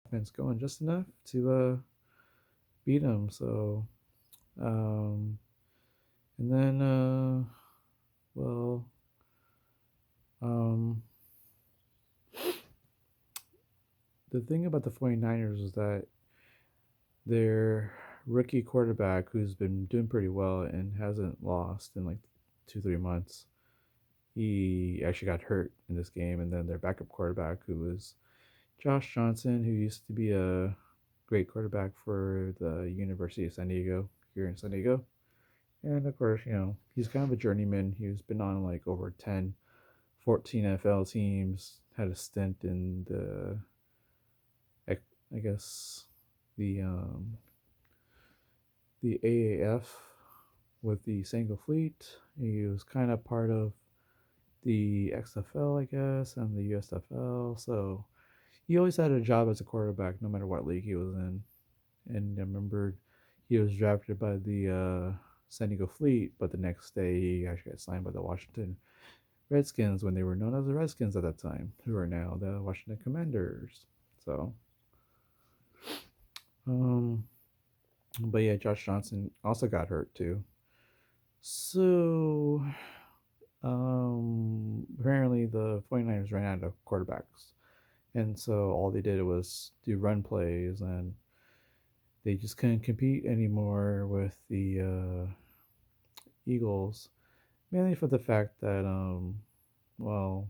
defense going just enough to beat him. So, um, and then, well, um, the thing about the 49ers is that their rookie quarterback, who's been doing pretty well and hasn't lost in like 2, 3 months, he actually got hurt in this game. And then their backup quarterback, who was Josh Johnson, who used to be a great quarterback for the University of San Diego here in San Diego. And of course, he's kind of a journeyman. He's been on like over 10, 14 NFL teams, had a stint in I guess, the the AAF with the Sango Fleet. He was kind of part of the XFL, I guess, and the USFL. So he always had a job as a quarterback, no matter what league he was in. And I remember he was drafted by the San Diego Fleet, but the next day he actually got signed by the Washington Redskins when they were known as the Redskins at that time, who are now the Washington Commanders. So, um, but yeah, Josh Johnson also got hurt too. So, apparently the 49ers ran out of quarterbacks. And so all they did was do run plays, and they just couldn't compete anymore with the Eagles, mainly for the fact that, well,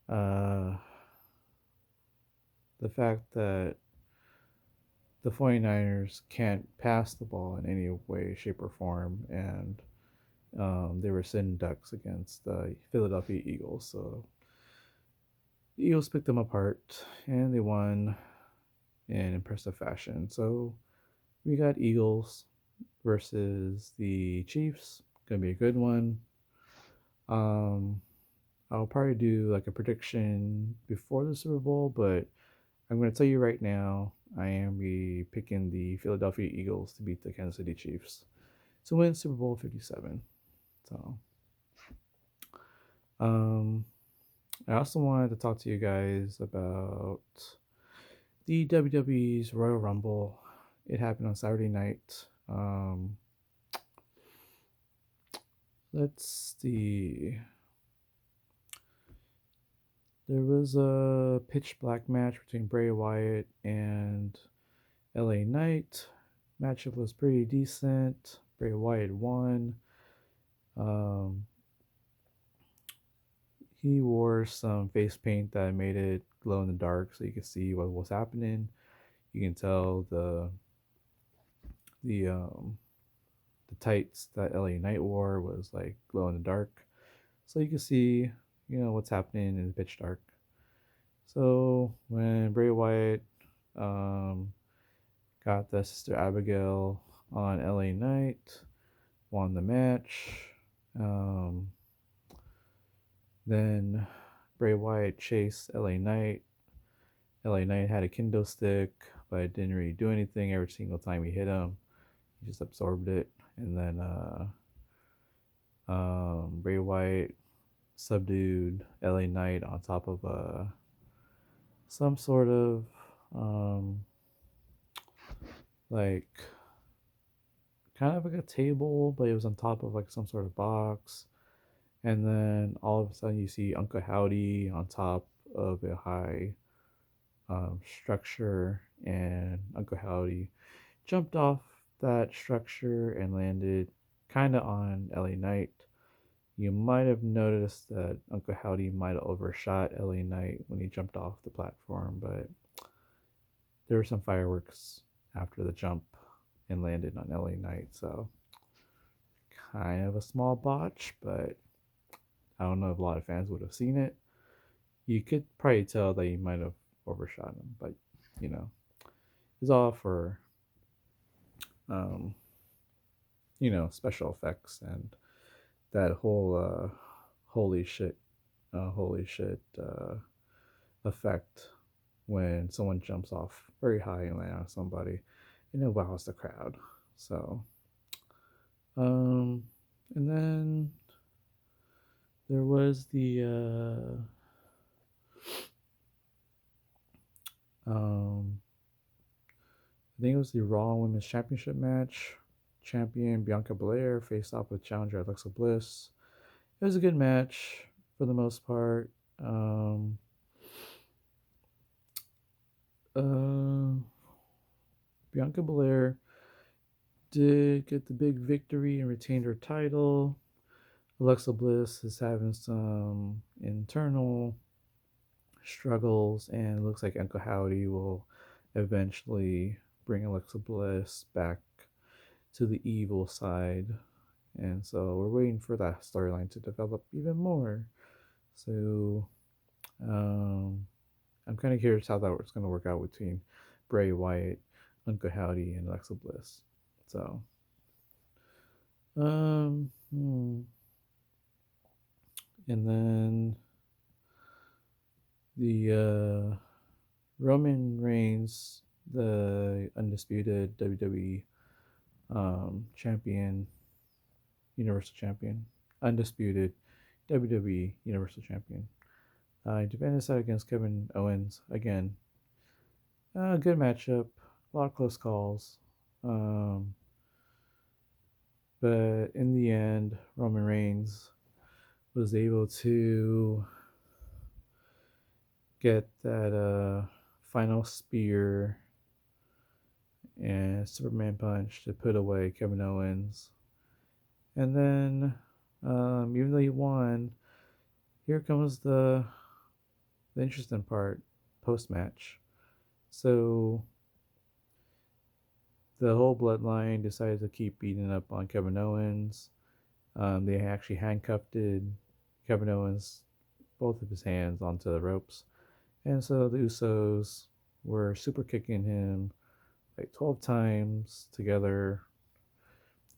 uh, the fact that the 49ers can't pass the ball in any way, shape, or form, and they were sitting ducks against the Philadelphia Eagles. So the Eagles picked them apart, and they won in impressive fashion. So we got Eagles versus the Chiefs. Gonna be a good one. Um, I'll probably do like a prediction before the Super Bowl, but I'm gonna tell you right now, I am be picking the Philadelphia Eagles to beat the Kansas City Chiefs to win Super Bowl 57. So, um, I also wanted to talk to you guys about the WWE's Royal Rumble. It happened on Saturday night. Let's see. There was a pitch black match between Bray Wyatt and LA Knight. Matchup was pretty decent. Bray Wyatt won. Um, he wore some face paint that made it glow in the dark, so you could see what was happening. You can tell the the tights that LA Knight wore was like glow in the dark, so you can see what's happening in the pitch dark. So when Bray Wyatt um, got the Sister Abigail on LA Knight, won the match. Um, then Bray Wyatt chased LA Knight. LA Knight had a kendo stick, but it didn't really do anything every single time he hit him. He just absorbed it. And then Bray Wyatt subdued LA Knight on top of some sort of um, like kind of like a table, but it was on top of like some sort of box. And then all of a sudden, you see Uncle Howdy on top of a high structure, and Uncle Howdy jumped off that structure and landed kind of on LA Knight. You might have noticed that Uncle Howdy might have overshot LA Knight when he jumped off the platform, but there were some fireworks after the jump and landed on LA Knight, so kind of a small botch, but I don't know if a lot of fans would have seen it. You could probably tell that he might have overshot him, but you know, it's all for um, special effects and that whole holy shit effect when someone jumps off very high and lands on somebody, and it wows the crowd. So, um, and then there was Um, I think it was the Raw Women's Championship match. Champion Bianca Belair faced off with challenger Alexa Bliss. It was a good match for the most part. Um, uh, Bianca Belair did get the big victory and retained her title. Alexa Bliss is having some internal struggles, and it looks like Uncle Howdy will eventually bring Alexa Bliss back to the evil side. And so we're waiting for that storyline to develop even more. So um, I'm kind of curious how that's going to work out between Bray Wyatt, Uncle Howdy, and Alexa Bliss. So, um, hmm. And then the Roman Reigns, the undisputed WWE champion, Universal Champion, undisputed WWE Universal Champion. Defended his side against Kevin Owens again. Good matchup, a lot of close calls. Um, but in the end, Roman Reigns was able to get that final spear and Superman punch to put away Kevin Owens. And then, even though he won, here comes the interesting part post match. So the whole bloodline decided to keep beating up on Kevin Owens. They actually handcuffed Kevin Owens, both of his hands, onto the ropes. And so the Usos were super kicking him like 12 times together.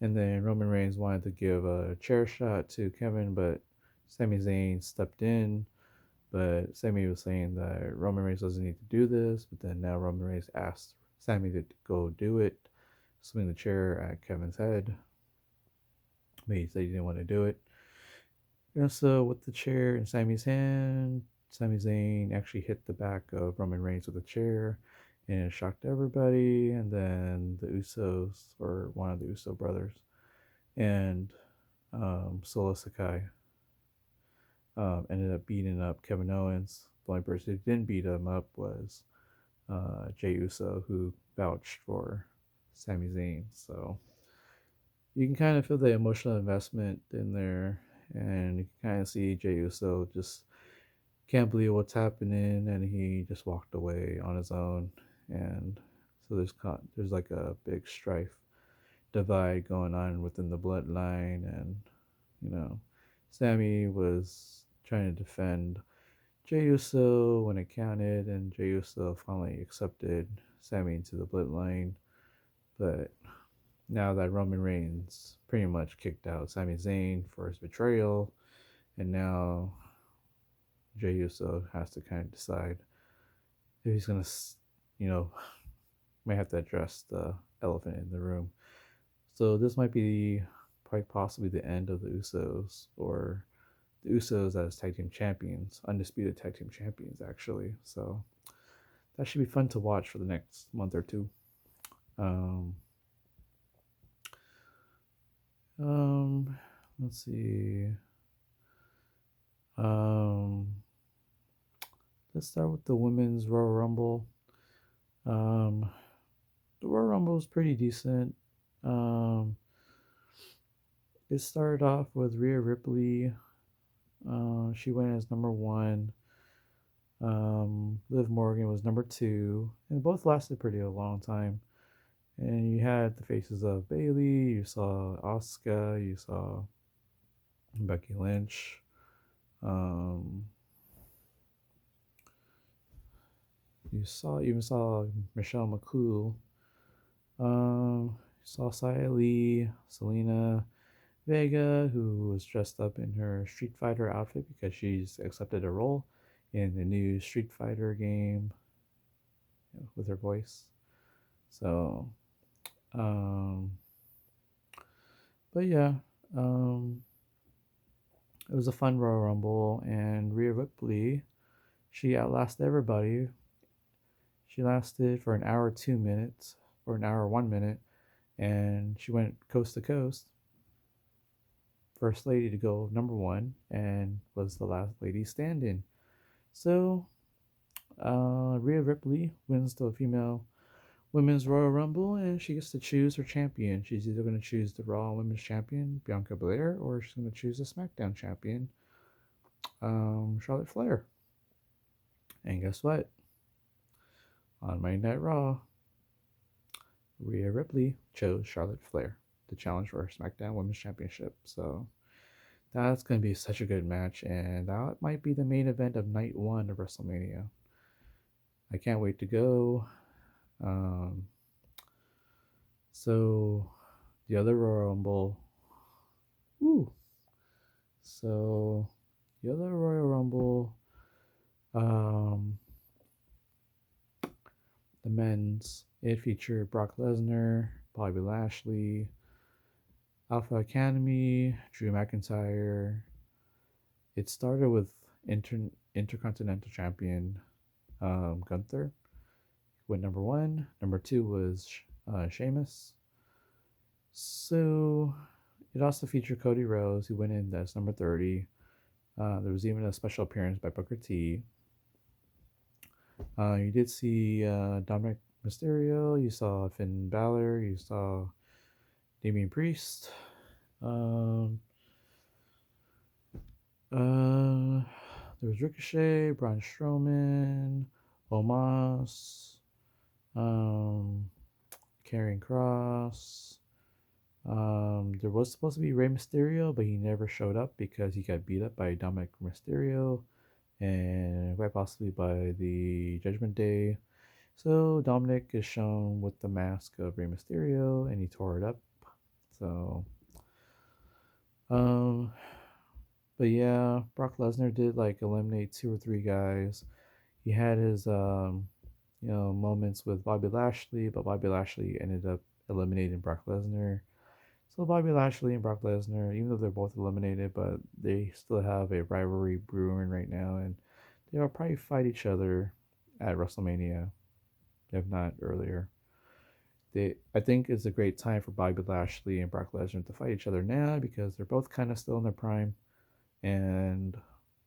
And then Roman Reigns wanted to give a chair shot to Kevin, but Sami Zayn stepped in. But Sami was saying that Roman Reigns doesn't need to do this. But then now Roman Reigns asked Sami to go do it, swing the chair at Kevin's head. But he said he didn't want to do it. And so with the chair in Sami's hand, Sami Zayn actually hit the back of Roman Reigns with a chair, and it shocked everybody. And then the Usos, or one of the Uso brothers, and Solo Sakai ended up beating up Kevin Owens. The only person who didn't beat him up was Jey Uso, who vouched for Sami Zayn. So you can kind of feel the emotional investment in there, and you can kind of see Jey Uso just can't believe what's happening, and he just walked away on his own. And so there's like a big strife divide going on within the bloodline, and you know, Sammy was trying to defend Jey Uso when it counted, and Jey Uso finally accepted Sammy into the bloodline. But now that Roman Reigns pretty much kicked out Sami Zayn for his betrayal, and now Jey Uso has to kind of decide if he's gonna, you know, may have to address the elephant in the room. So this might be quite possibly the end of the Usos, or the Usos as tag team champions, undisputed tag team champions, actually. So that should be fun to watch for the next month or two. Um, let's see. Um, let's start with the women's Royal Rumble. The Royal Rumble was pretty decent. Um, it started off with Rhea Ripley. She went as number one. Liv Morgan was number two, and both lasted pretty a long time. And you had the faces of Bailey, you saw Asuka, you saw Becky Lynch, um, you saw Michelle McCool, you saw Xia Li, Selena Vega, who was dressed up in her Street Fighter outfit because she's accepted a role in the new Street Fighter game with her voice. So, um, but yeah, um, it was a fun Royal Rumble, and Rhea Ripley, she outlasted everybody. She lasted for an hour 2 minutes, or an hour 1 minute, and she went coast to coast. First lady to go number one, and was the last lady standing. So Rhea Ripley wins the female women's Royal Rumble, and she gets to choose her champion. She's either going to choose the Raw Women's Champion, Bianca Belair, or she's going to choose the SmackDown Champion, Charlotte Flair. And guess what? On Monday Night Raw, Rhea Ripley chose Charlotte Flair to challenge for her SmackDown Women's Championship. So that's going to be such a good match, and that might be the main event of night one of WrestleMania. I can't wait to go. Um, so the other Royal Rumble. Woo. So the other Royal Rumble, um, the men's, it featured Brock Lesnar, Bobby Lashley, Alpha Academy, Drew McIntyre. It started with Intercontinental Champion Gunther, went number one. Number two was Sheamus. So it also featured Cody Rhodes, who went in as number 30. There was even a special appearance by Booker T. You did see Dominic Mysterio. You saw Finn Balor. You saw Damian Priest. There was Ricochet, Braun Strowman, Omos, Karrion Kross. There was supposed to be Rey Mysterio, but he never showed up because he got beat up by Dominic Mysterio and quite possibly by the Judgment Day. So Dominic is shown with the mask of Rey Mysterio, and he tore it up. So, but yeah, Brock Lesnar did like eliminate 2 or 3 guys. He had his moments with Bobby Lashley, but Bobby Lashley ended up eliminating Brock Lesnar. So Bobby Lashley and Brock Lesnar, even though they're both eliminated, but they still have a rivalry brewing right now, and they'll probably fight each other at WrestleMania, if not earlier. I think it's a great time for Bobby Lashley and Brock Lesnar to fight each other now because they're both kind of still in their prime, and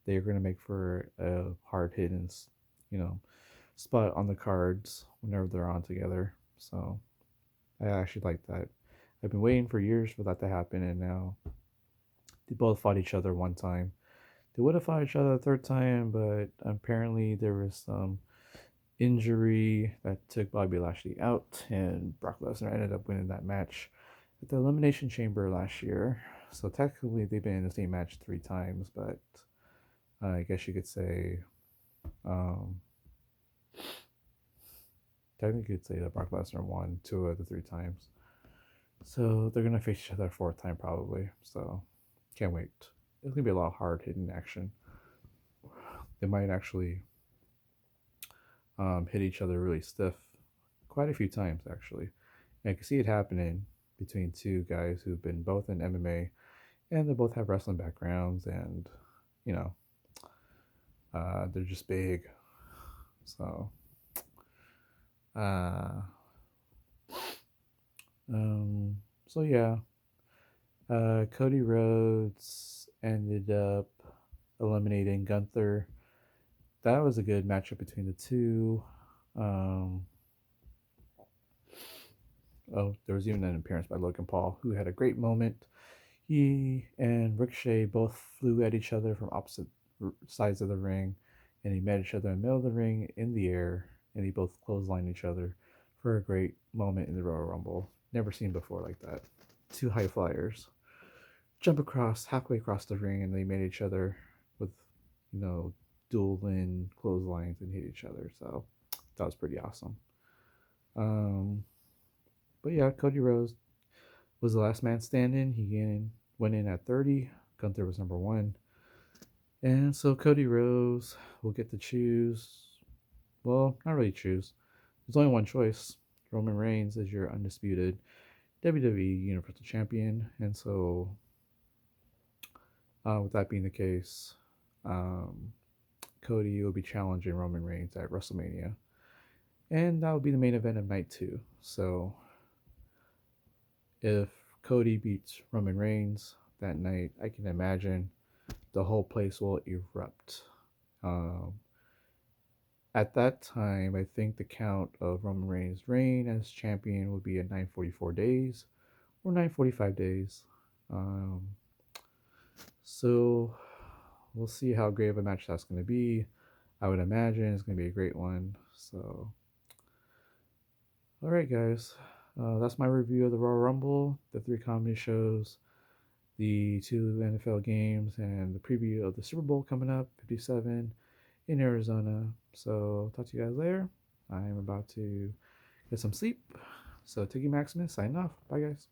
they're going to make for a hard hitting, spot on the cards whenever they're on together. So I actually like that. I've been waiting for years for that to happen, and now they both fought each other one time. They would have fought each other a third time, but apparently there was some injury that took Bobby Lashley out, and Brock Lesnar ended up winning that match at the Elimination Chamber last year. So technically, they've been in the same match 3 times, but I guess you could say, technically, you could say that Brock Lesnar won 2 of the 3 times. So they're gonna face each other a 4th time probably. So can't wait. It's gonna be a lot of hard hitting action. They might actually hit each other really stiff quite a few times actually. And I can see it happening between 2 guys who've been both in MMA, and they both have wrestling backgrounds, and they're just big. So so yeah, Cody Rhodes ended up eliminating Gunther. That was a good matchup between the two. There was even an appearance by Logan Paul, who had a great moment. He and Ricochet both flew at each other from opposite sides of the ring, and they met each other in the middle of the ring in the air, and they both clotheslined each other for a great moment in the Royal Rumble. Never seen before like that. 2 high flyers jump across halfway across the ring, and they met each other with dueling clotheslines and hit each other. So that was pretty awesome. But yeah, Cody Rhodes was the last man standing. He went in at 30. Gunther was number 1. And so Cody Rhodes will get to choose. Well, not really choose. There's only one choice. Roman Reigns is your undisputed WWE Universal Champion. And so, with that being the case, Cody will be challenging Roman Reigns at WrestleMania. And that would be the main event of night two. So if Cody beats Roman Reigns that night, I can imagine the whole place will erupt. Um, at that time, I think the count of Roman Reigns' reign as champion would be at 944 days or 945 days. Um, so we'll see how great of a match that's going to be. I would imagine it's going to be a great one. So, all right, guys. That's my review of the Royal Rumble, the three comedy shows, the two NFL games, and the preview of the Super Bowl coming up, 57 in Arizona. So, talk to you guys later. I'm about to get some sleep. So, Tiggy Maximus, signing off. Bye, guys.